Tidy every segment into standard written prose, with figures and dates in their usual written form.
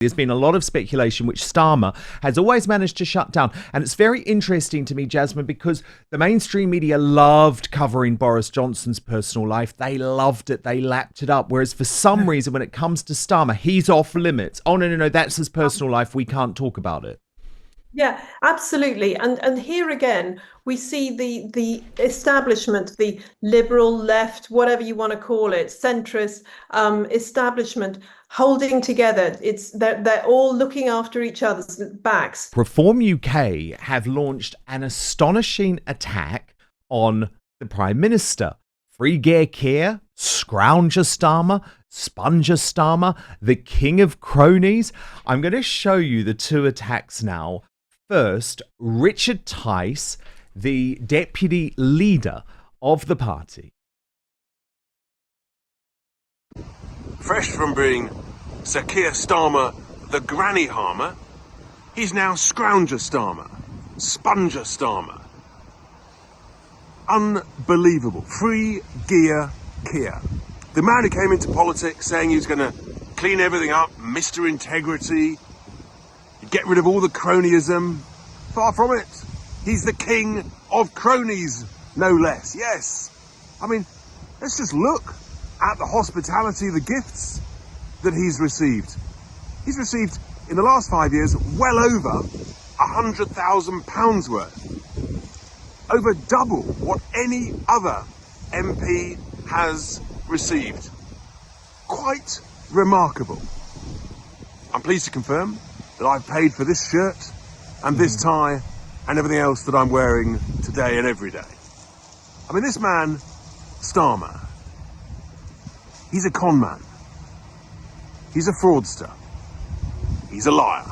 There's been a lot of speculation, which Starmer has always managed to shut down. And it's very interesting to me, Jasmine, because the mainstream media loved covering Boris Johnson's personal life. They loved it. They lapped it up. Whereas for some reason, when it comes to Starmer, he's off limits. Oh, no, that's his personal life. We can't talk about it. Yeah, absolutely. And here again, we see the establishment, the liberal left, whatever you want to call it, centrist establishment holding together. They're all looking after each other's backs. Reform UK have launched an astonishing attack on the Prime Minister. Free Gear Keir, Scrounger Starmer, Sponger Starmer, the king of cronies. I'm going to show you the two attacks now. First, Richard Tice, the deputy leader of the party. Fresh from being Sir Keir Starmer, the granny harmer, he's now Scrounger Starmer, Sponger Starmer. Unbelievable. Free Gear Keir. The man who came into politics saying he was going to clean everything up, Mr. Integrity, get rid of all the cronyism. Far from it. He's the king of cronies, no less. Yes. I mean, let's just look at the hospitality, the gifts that he's received. He's received, in the last 5 years, well over £100,000 worth. Over double what any other MP has received. Quite remarkable. I'm pleased to confirm that I've paid for this shirt and this tie and everything else that I'm wearing today and every day. I mean, this man, Starmer, he's a con man. He's a fraudster. He's a liar.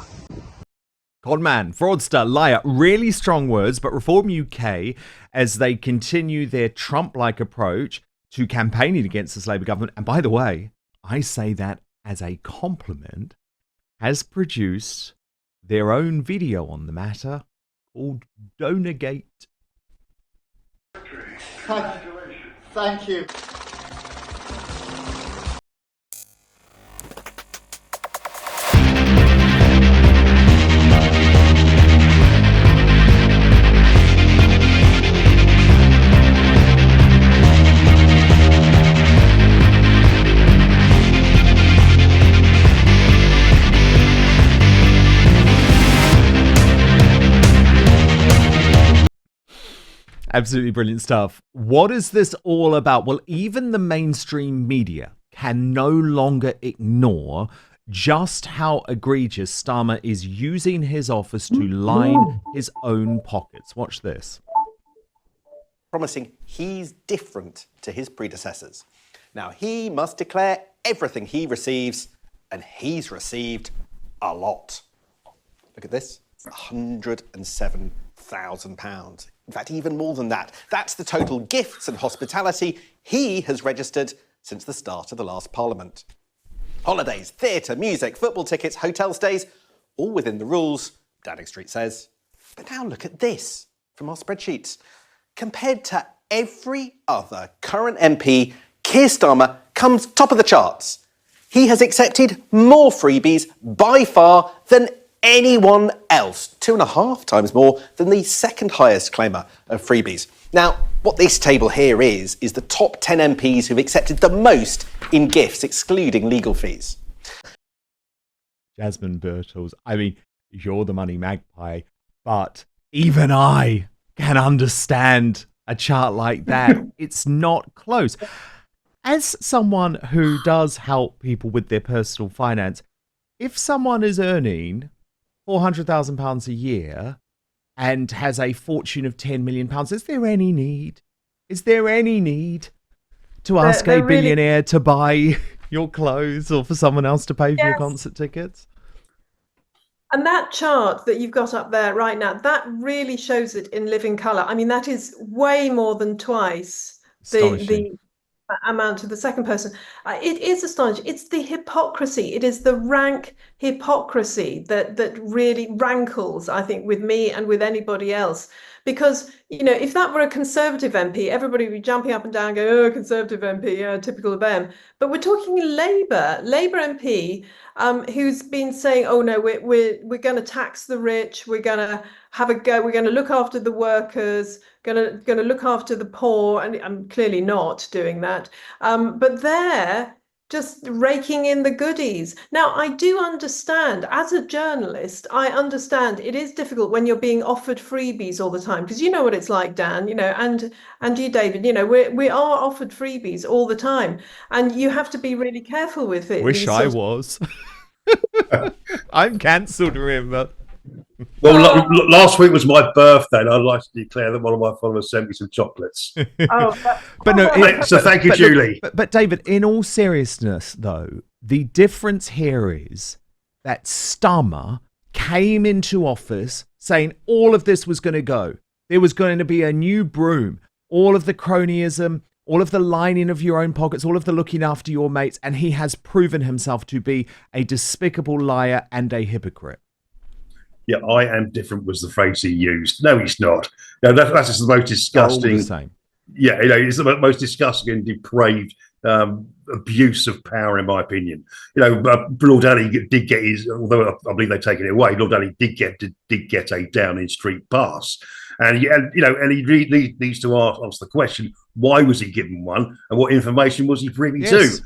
Con man, fraudster, liar. Really strong words, but Reform UK, as they continue their Trump-like approach to campaigning against this Labour government, and by the way, I say that as a compliment, has produced their own video on the matter called Donagate. Thank you. Absolutely brilliant stuff. What is this all about? Well, even the mainstream media can no longer ignore just how egregious Starmer is using his office to line his own pockets. Watch this. Promising he's different to his predecessors. Now, he must declare everything he receives, and he's received a lot. Look at this, £107,000. In fact, even more than that. That's the total gifts and hospitality he has registered since the start of the last Parliament. Holidays, theatre, music, football tickets, hotel stays, all within the rules, Downing Street says. But now look at this from our spreadsheets. Compared to every other current MP, Keir Starmer comes top of the charts. He has accepted more freebies by far than anyone else, 2.5 times more than the second highest claimer of freebies. Now, what this table here is the top 10 MPs who've accepted the most in gifts, excluding legal fees. Jasmine Birtless, I mean, you're the money magpie, but even I can understand a chart like that. It's not close. As someone who does help people with their personal finance, if someone is earning £400,000 a year and has a fortune of £10 million, is there any need? Is there any need to ask a billionaire to buy your clothes or for someone else to pay for your concert tickets? And that chart that you've got up there right now, that really shows it in living colour. I mean, that is way more than twice the amount of the second person. It is astonishing. It's the hypocrisy. It is the rank hypocrisy that really rankles, I think, with me and with anybody else. Because, if that were a Conservative MP, everybody would be jumping up and down, going, "Oh, Conservative MP, yeah, typical of them." But we're talking Labour MP, who's been saying, "Oh no, we're going to tax the rich. We're going to have a go. We're going to look after the workers. Going to look after the poor," and I'm clearly not doing that. But they're just raking in the goodies. Now, I do understand, as a journalist, I understand it is difficult when you're being offered freebies all the time, because you know what it's like, Dan, and you, David, we are offered freebies all the time, and you have to be really careful with it. Wish I was. I'm cancelled, remember? Well, last week was my birthday, and I'd like to declare that one of my followers sent me some chocolates. But no, so thank you, Julie. But David, in all seriousness, though, the difference here is that Starmer came into office saying all of this was going to go. There was going to be a new broom, all of the cronyism, all of the lining of your own pockets, all of the looking after your mates, and he has proven himself to be a despicable liar and a hypocrite. Yeah, "I am different" was the phrase he used. No, he's not. No, that's just the most disgusting. All the same. Yeah, it's the most disgusting and depraved abuse of power, in my opinion. Lord Alli did get his, although I believe they've taken it away. Lord Alli did get a Downing Street pass, and he needs to ask the question: why was he given one, and what information was he privy to?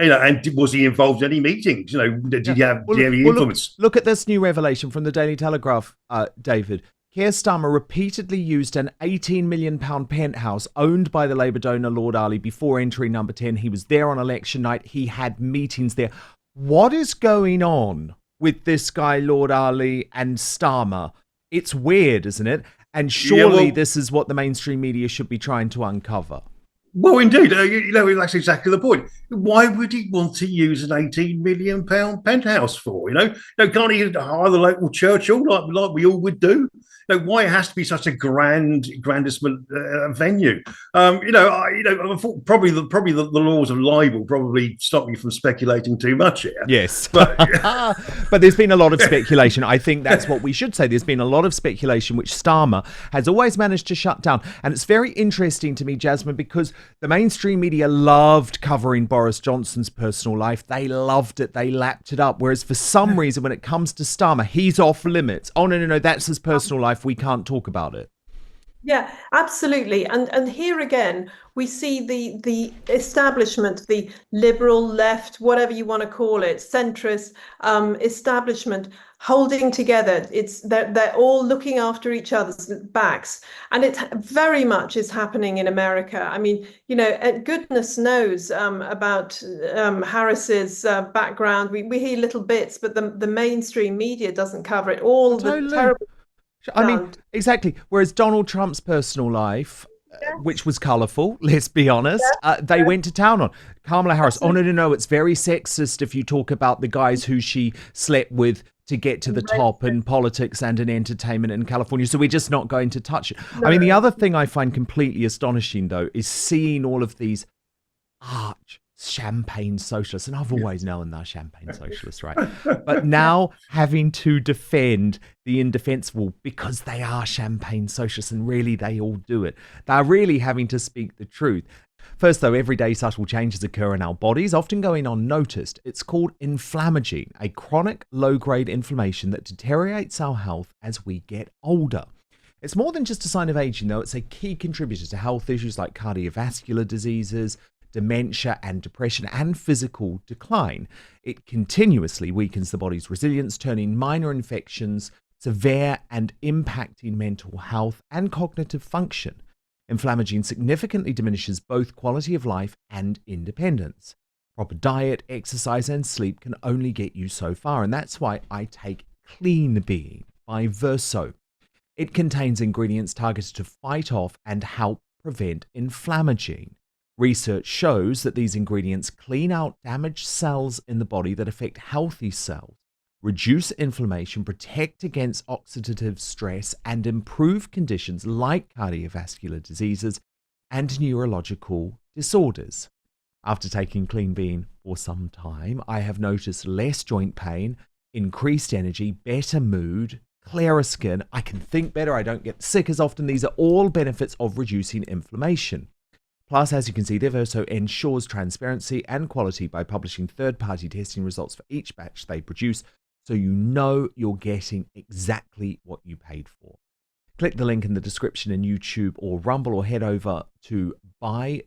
And was he involved in any meetings? Did he have any influence? Look at this new revelation from the Daily Telegraph, David. Keir Starmer repeatedly used an £18 million penthouse owned by the Labour donor Lord Alli before entering Number 10. He was there on election night. He had meetings there. What is going on with this guy, Lord Alli, and Starmer? It's weird, isn't it? And surely this is what the mainstream media should be trying to uncover. Well, indeed, that's exactly the point. Why would he want to use an £18 million penthouse for? Can't he hire the local Churchill like we all would do? Why it has to be such a grandisement venue? I thought probably the laws of libel probably stop me from speculating too much here. Yes, but there's been a lot of speculation. I think that's what we should say. There's been a lot of speculation, which Starmer has always managed to shut down. And it's very interesting to me, Jasmine, because the mainstream media loved covering Boris Johnson's personal life. They loved it. They lapped it up. Whereas for some reason, when it comes to Starmer, he's off limits. Oh, no, that's his personal life. We can't talk about it. Yeah, absolutely. And here again, we see the establishment, the liberal left, whatever you want to call it, centrist establishment holding together. They're all looking after each other's backs. And it very much is happening in America. I mean, goodness knows about Harris's background. We hear little bits, but the mainstream media doesn't cover it. All the terrible. I mean, exactly. Whereas Donald Trump's personal life, which was colourful, let's be honest, they went to town on. Kamala Harris, absolutely. No, it's very sexist if you talk about the guys who she slept with to get to the top in politics and in entertainment in California. So we're just not going to touch it. No. I mean, the other thing I find completely astonishing, though, is seeing all of these arch champagne socialists, and I've always known they're champagne socialists, right? But now having to defend the indefensible because they are champagne socialists, and really they all do it. They're really having to speak the truth. First, though, everyday subtle changes occur in our bodies, often going unnoticed. It's called inflammagene, a chronic low-grade inflammation that deteriorates our health as we get older. It's more than just a sign of aging, though. It's a key contributor to health issues like cardiovascular diseases, dementia and depression, and physical decline. It continuously weakens the body's resilience, turning minor infections severe and impacting mental health and cognitive function. Inflammagene significantly diminishes both quality of life and independence. Proper diet, exercise, and sleep can only get you so far, and that's why I take Clean Being by Verso. It contains ingredients targeted to fight off and help prevent inflammagene. Research shows that these ingredients clean out damaged cells in the body that affect healthy cells, reduce inflammation, protect against oxidative stress, and improve conditions like cardiovascular diseases and neurological disorders. After taking Clean Bean for some time, I have noticed less joint pain, increased energy, better mood, clearer skin, I can think better, I don't get sick as often. These are all benefits of reducing inflammation. Plus, as you can see, Devoso ensures transparency and quality by publishing third-party testing results for each batch they produce, so you know you're getting exactly what you paid for. Click the link in the description in YouTube or Rumble, or head over to buy.ver.so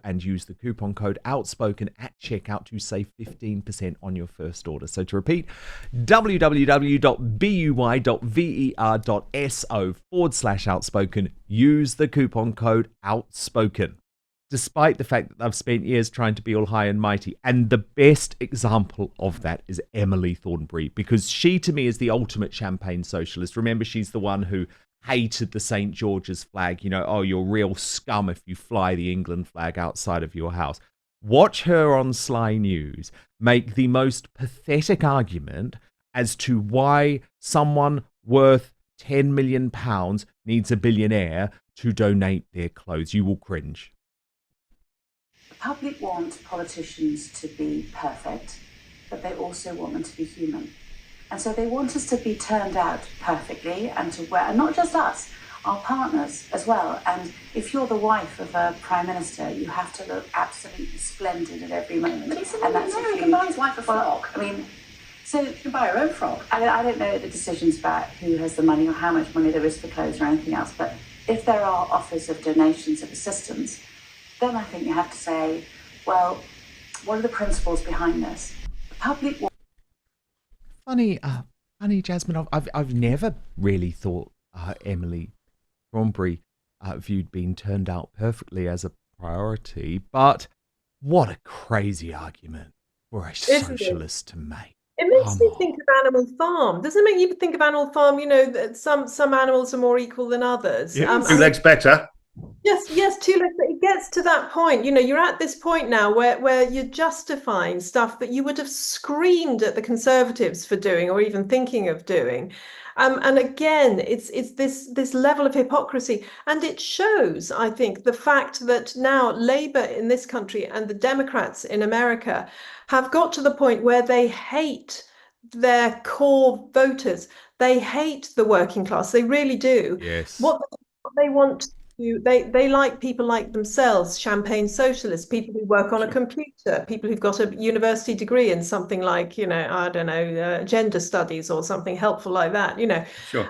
and use the coupon code Outspoken at checkout to save 15% on your first order. So to repeat, www.buy.ver.so/outspoken. Use the coupon code Outspoken. Despite the fact that I've spent years trying to be all high and mighty. And the best example of that is Emily Thornberry, because she, to me, is the ultimate champagne socialist. Remember, she's the one who hated the St. George's flag. You know, oh, you're real scum if you fly the England flag outside of your house. Watch her on Sly News make the most pathetic argument as to why someone worth £10 million needs a billionaire to donate their clothes. You will cringe. The public want politicians to be perfect, but they also want them to be human. And so they want us to be turned out perfectly and to wear, and not just us, our partners as well. And if you're the wife of a prime minister, you have to look absolutely splendid at every moment. But it's and that's no, if you can buy his wife a frock. I mean, so You can buy her own frock. I don't know the decisions about who has the money or how much money there is for clothes or anything else, but if there are offers of donations of assistance, then I think you have to say, well, what are the principles behind this? The public want... Funny, Jasmine, I've never really thought Emily Thornberry viewed being turned out perfectly as a priority, but what a crazy argument for a socialist to make. It makes me think of Animal Farm. Doesn't it make you think of Animal Farm? You know, that some animals are more equal than others. Yeah, 2 legs better. Yes, 2 legs. But it gets to that point. You know, you're at this point now where you're justifying stuff that you would have screamed at the Conservatives for doing or even thinking of doing. And again, it's this level of hypocrisy, and it shows, I think, the fact that now Labour in this country and the Democrats in America have got to the point where they hate their core voters. They hate the working class. They really do. Yes. What they want to do, they like people like themselves, champagne socialists, people who work on a computer, people who've got a university degree in something like, you know, I don't know, gender studies or something helpful like that, you know. Sure.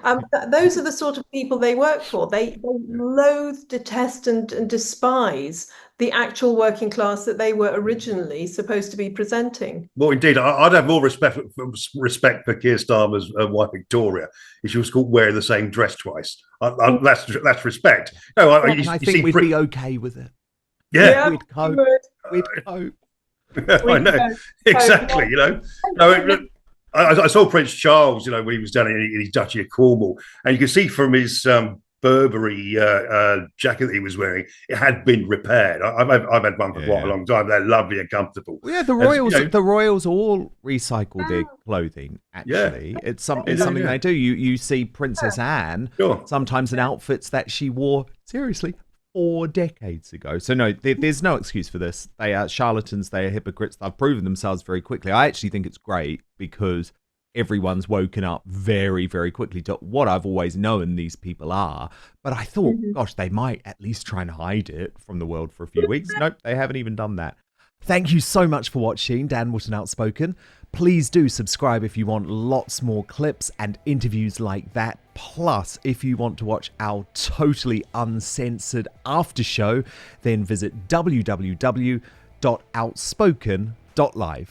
Those are the sort of people they work for. They loathe, detest, and despise the actual working class that they were originally supposed to be presenting. Well, indeed, I'd have more respect for Keir Starmer's wife Victoria if she was caught wearing the same dress twice. That's respect. No, I think we'd be okay with it. Yeah, we'd cope. We'd cope. I know exactly. You know, no, I saw Prince Charles. You know, when he was down in his Duchy of Cornwall, and you can see from his Burberry jacket that he was wearing, it had been repaired. I've had one for quite a long time. They're lovely and comfortable. Well, yeah, the Royals all recycle their clothing. Actually, it's something they do. You see Princess Anne sometimes in outfits that she wore seriously 4 decades ago. So no, there's no excuse for this. They are charlatans. They are hypocrites. They've proven themselves very quickly. I actually think it's great because everyone's woken up very, very quickly to what I've always known these people are. But I thought, gosh, they might at least try and hide it from the world for a few weeks. Nope, they haven't even done that. Thank you so much for watching Dan Wootton Outspoken. Please do subscribe if you want lots more clips and interviews like that. Plus, if you want to watch our totally uncensored after show, then visit www.outspoken.live.